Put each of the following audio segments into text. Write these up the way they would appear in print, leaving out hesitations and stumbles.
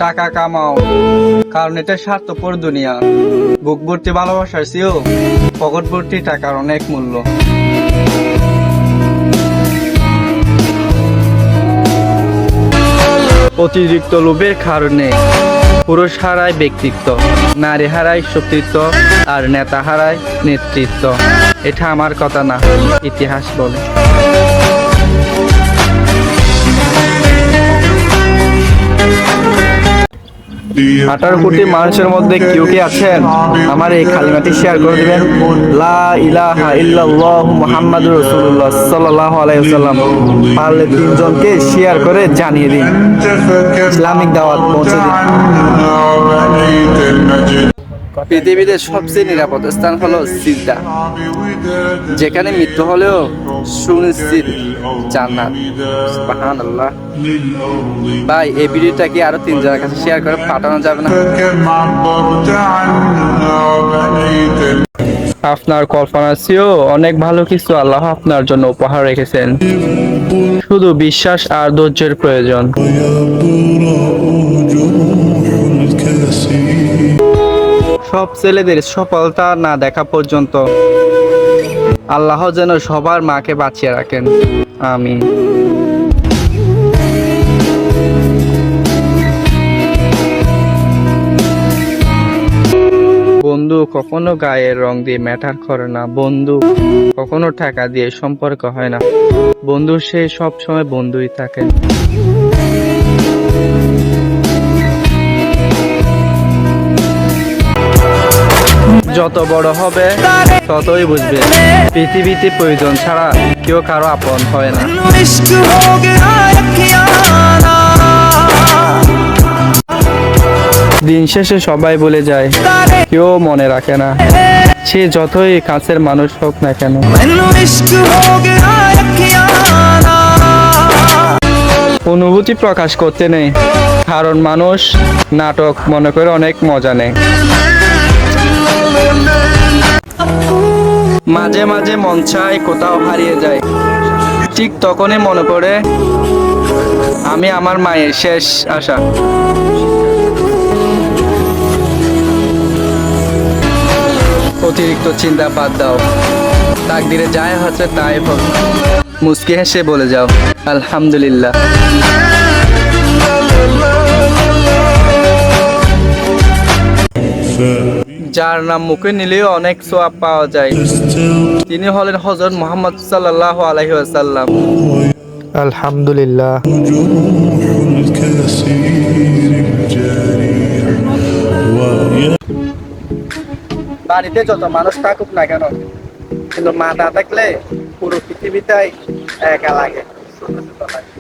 টাকা কামাও, কারণ এটা স্বার্থপর দুনিয়া। বুক ভর্তি ভালোবাসার চেয়েও পকেট ভর্তি টাকার অনেক মূল্য। অতিরিক্ত লোভের কারণে পুরুষ হারায় ব্যক্তিত্ব, নারী হারায় সতীত্ব, আর নেতা হারায় নেতৃত্ব। এটা আমার কথা না, ইতিহাস বলে। 18 কোটি মানুষের মধ্যে কেউ কি আছেন আমার এই কালিমাটি শেয়ার করে দিবেন? লা ইলাহা ইল্লাল্লাহু মুহাম্মাদুর রাসূলুল্লাহ সাল্লাল্লাহু আলাইহি ওয়াসাল্লাম। পারলে 3 জনকে শেয়ার করে জানিয়ে দিন, ইসলামিক দাওয়াত পৌঁছে দিন। পৃথিবীতে সবচেয়ে নিরাপদ স্থান হলো সিজদা, যেখানে মৃত্যু হলেও সুনিশ্চিত জান্নাত। সুবহানাল্লাহ। ভাই, এই ভিডিওটা কি আরো 3 জনের কাছে শেয়ার করে পাঠানো যাবে না? আপনার কল্পনার চেয়েও অনেক ভালো কিছু আল্লাহ আপনার জন্য উপহার রেখেছেন। শুধু বিশ্বাস আর ধৈর্যের প্রয়োজন। সব ছেলেদের সফলতা না দেখা পর্যন্ত আল্লাহ যেন সবার মাকে বাঁচিয়ে রাখেন, আমিন। বন্ধু কখনো গায়ের রং দিয়ে ম্যাটার করে না, বন্ধু কখনো টাকা দিয়ে সম্পর্ক হয় না। বন্ধু সে সব সময় বন্ধুই থাকে। যত বড় হবে ততই বুঝবে পৃথিবীতে প্রয়োজন ছাড়া কেউ কারো আপন হয় না। দিন শেষে সবাই বলে যায়, কেউ মনে রাখে না, সে যতই কাছের মানুষ হোক না কেন। অনুভূতি প্রকাশ করতে নেই, কারণ মানুষ নাটক মনে করে অনেক মজা নেয়। মাঝে মাঝে মন চায় কোথাও হারিয়ে যায়, ঠিক তখনই মনে পড়ে আমি আমার মায়ের শেষ আশা। অতিরিক্ত চিন্তা বাদ দাও, তাকদিরে যাই হচ্ছে তাই হোক। মুচকি হেসে বলে যাও আলহামদুলিল্লাহ। যার নাম মুখে নিলেও অনেক সওয়াব পাওয়া যায়, তিনি হলেন হযরত মুহাম্মদ সাল্লাল্লাহু আলাইহি ওয়াসাল্লাম। আলহামদুলিল্লাহ। বাড়িতে যত মানুষ থাকুক না কেন, কিন্তু মা না থাকলে পুরো পৃথিবীটাই একা লাগে, ছোট ছোট লাগে।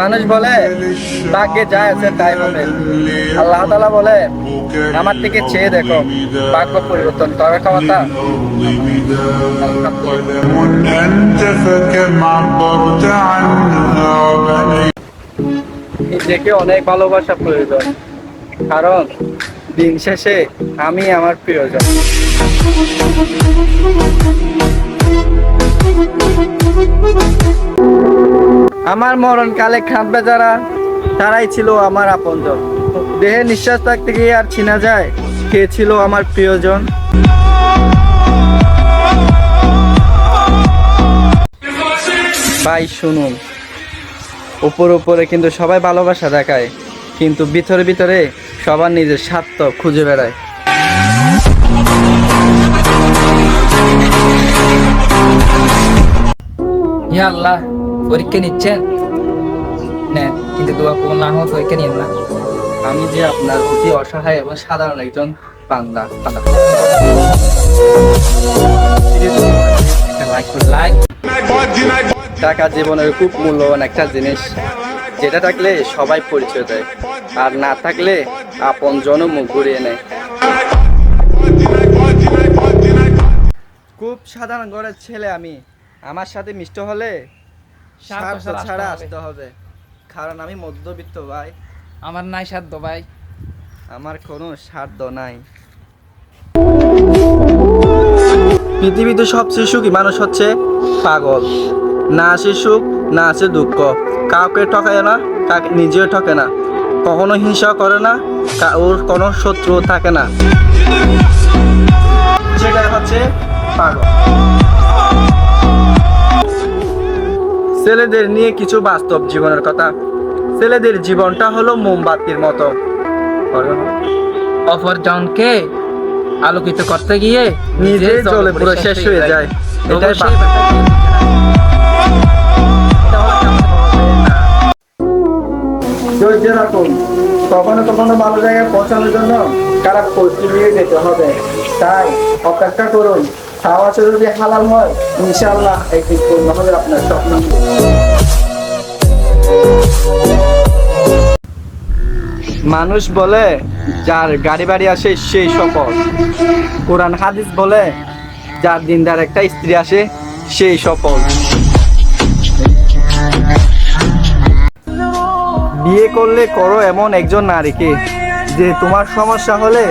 মানুষ বলে ভাগ্যে যা আছে তাই হবে, আল্লাহ তাআলা বলে আমার থেকে চেয়ে দেখো, ভাগ্য পরিবর্তন করার ক্ষমতা। নিজেকে অনেক ভালোবাসা প্রয়োজন, কারণ দিন শেষে আমি আমার প্রিয়জন। আমার মরণকালে কাঁদবে যারা, তারাই ছিল আমার আপনজন। দেহে নিঃশ্বাস থাকতে গিয়ে আর চিনা যায় কে ছিল আমার প্রিয়জন। ভাই শুনুন, উপরে কিন্তু সবাই ভালোবাসা দেখায়, কিন্তু ভিতরে ভিতরে সবার নিজের স্বার্থ খুঁজে বেড়ায়। ইয়া আল্লাহ, পরীক্ষা নিচ্ছেন না, কিন্তু দোয়া কবুল না হওয়া পরীক্ষা নিয়েন না। আমি যে আপনার অতি অসহায় এবং সাধারণ একজন বান্দা। টাকা জীবনের খুব মূল্যবান একটা জিনিস, যেটা থাকলে সবাই পরিচয় দেয়, আর না থাকলে আপন জনও মুখ ঘুরিয়ে নেয়। খুব সাধারণ ঘরের ছেলে আমি, আমার সাথে মিষ্ট হলে স্বার্থ ছাড়া আসতে হবে, কারণ আমি মধ্যবিত্ত ভাই। আমার নাই সাধ্য ভাই, আমার কোনো স্বার্থ নাই। পৃথিবীতে সবচেয়ে সুখী মানুষ হচ্ছে পাগল। না আছে সুখ, না আছে দুঃখ, কাউকে ঠকায় না, কাউকে নিজেও ঠকে না, কখনো হিংসা করে না, ওর কোনো শত্রু থাকে না, সেটাই হচ্ছে পাগল। ছেলেদের নিয়ে কিছু বাস্তব জীবনের কথা। ছেলেদের জীবনটা হলো মোমবাতির মতো, অপরজনকে আলোকিত করতে গিয়ে নিজে জ্বলে পুরো শেষ হয়ে যায়। এটাই ধৈর্য রাখুন, কখনো কখনো ভালো জায়গায় পৌঁছানোর জন্য খারাপ পরিস্থিতি নিয়ে যেতে হবে, তাই অপেক্ষা করুন। খাওয়া যদি হালাল হয়, ইনশাআল্লাহ একদিন পূর্ণ হবে আপনার স্বপ্ন। মানুষ বলে যার গাড়ি বাড়ি আসে সেই সফল। কোরআন হাদিস বলে যার দিনদার একটা স্ত্রী আসে সেই সফল। বিয়ে করলে করো এমন একজন নারীকে যে তোমার সমস্যা হলে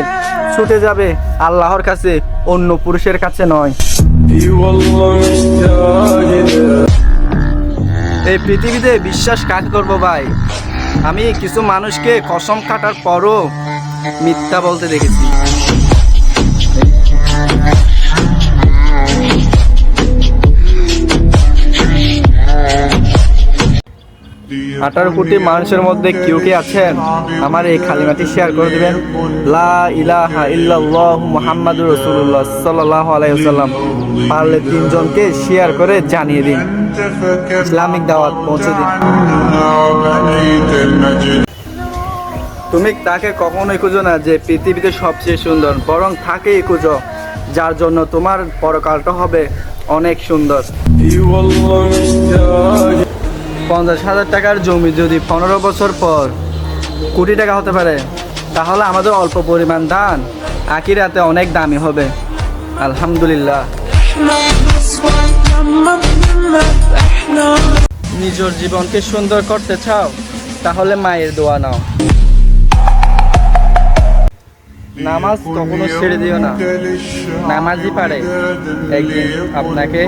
ছুটে যাবে আল্লাহর কাছে, অন্য পুরুষের কাছে নয়। এই পৃথিবীতে বিশ্বাস কাজ করবো ভাই। আমি কিছু মানুষকে কসম কাটার পরও মিথ্যা বলতে দেখেছি। 18 কোটি মানুষের মধ্যে কেউ কি আছেন আমার এই কালিমাটি শেয়ার করে দিবেন? লা ইলাহা ইল্লাল্লাহ মুহাম্মাদুর রাসূলুল্লাহ সাল্লাল্লাহু আলাইহি ওয়াসাল্লাম। পারলে 3 জনকে শেয়ার করে জানিয়ে দিন, ইসলামিক দাওয়াত পৌঁছে দিন। তুমি তাকে কখনোই খুঁজো না যে পৃথিবীতে সবচেয়ে সুন্দর, বরং তাকেই খুঁজো যার জন্য তোমার পরকালটা হবে অনেক সুন্দর। 50,000 টাকার জমি যদি 15 বছর পর কোটি টাকা হতে পারে, তাহলে আমাদের অল্প পরিমাণ দান আখিরাতে অনেক দামি হবে। আলহামদুলিল্লাহ। নিজের জীবনকে সুন্দর করতে চাও, তাহলে মায়ের দোয়া নাও। নামাজ কখনো ছেড়ে দিও না, নামাজই পারে একদিন আপনাকে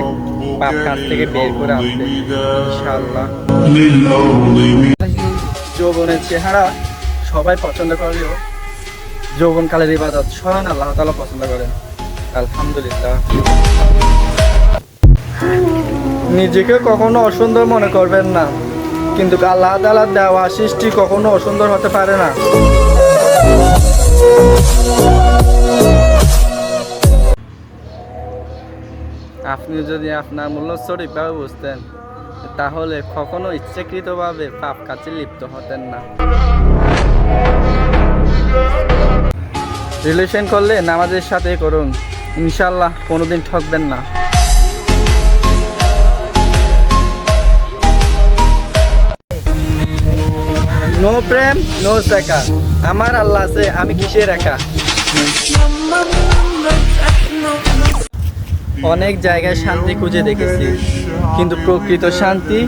পাপ কাজ থেকে বের করে আনতে, ইনশাআল্লাহ। যৌবনের চেহারা সবাই পছন্দ করলেও যৌবনকালের ইবাদত স্বয়ং আল্লাহ তাআলা পছন্দ করেন। আলহামদুলিল্লাহ। নিজেকে কখনো অসুন্দর মনে করবেন না, কিন্তু আল্লাহ তাআলার দেওয়া সৃষ্টি কখনো অসুন্দর হতে পারে না। আপনি যদি আপনার মূল্য সঠিকভাবে বুঝতেন, তাহলে কখনো ইচ্ছাকৃতভাবে পাপ কাজে লিপ্ত হতেন না। রিলেশন করলে নামাজের সাথে করুন, ইনশাআল্লাহ কোনোদিন ঠকবেন না। নো প্রেম নো টাকা, আমার আল্লাহ আছে, আমি কিসের একা। অনেক জায়গায় শান্তি খুঁজে দেখেছি, কিন্তু প্রকৃত শান্তি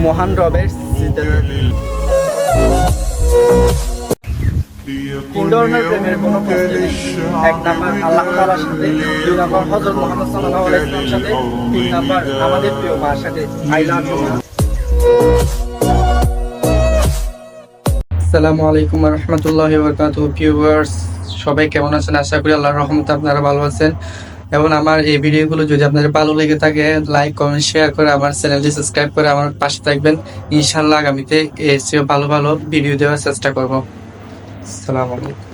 মহান রবের স্মৃতিতে। 3 ধরনের প্রেমের কোনো প্রশ্ন নেই। 1 নাম্বার আল্লাহ তাআলার সাথে, 2 নাম্বার হযরত মুহাম্মদ সাল্লাল্লাহু আলাইহি ওয়াসাল্লামের সাথে, 3 নাম্বার আমাদের প্রিয় মার সাথে। I love you. আসসালামু আলাইকুম ওয়া রাহমাতুল্লাহি ওয়া বারাকাতুহু। ভিউয়ার্স, সবাই কেমন আছেন? আশা করি আল্লাহর রহমতে আপনারা ভালো আছেন। এবং আমার এই ভিডিওগুলো যদি আপনাদের ভালো লেগে থাকে, লাইক কমেন্ট শেয়ার করে আমার চ্যানেলটি সাবস্ক্রাইব করে আমার পাশে থাকবেন। ইনশাআল্লাহ আগামীতে এর চেয়ে ভালো ভালো ভিডিও দেওয়ার চেষ্টা করব। আসসালামু আলাইকুম।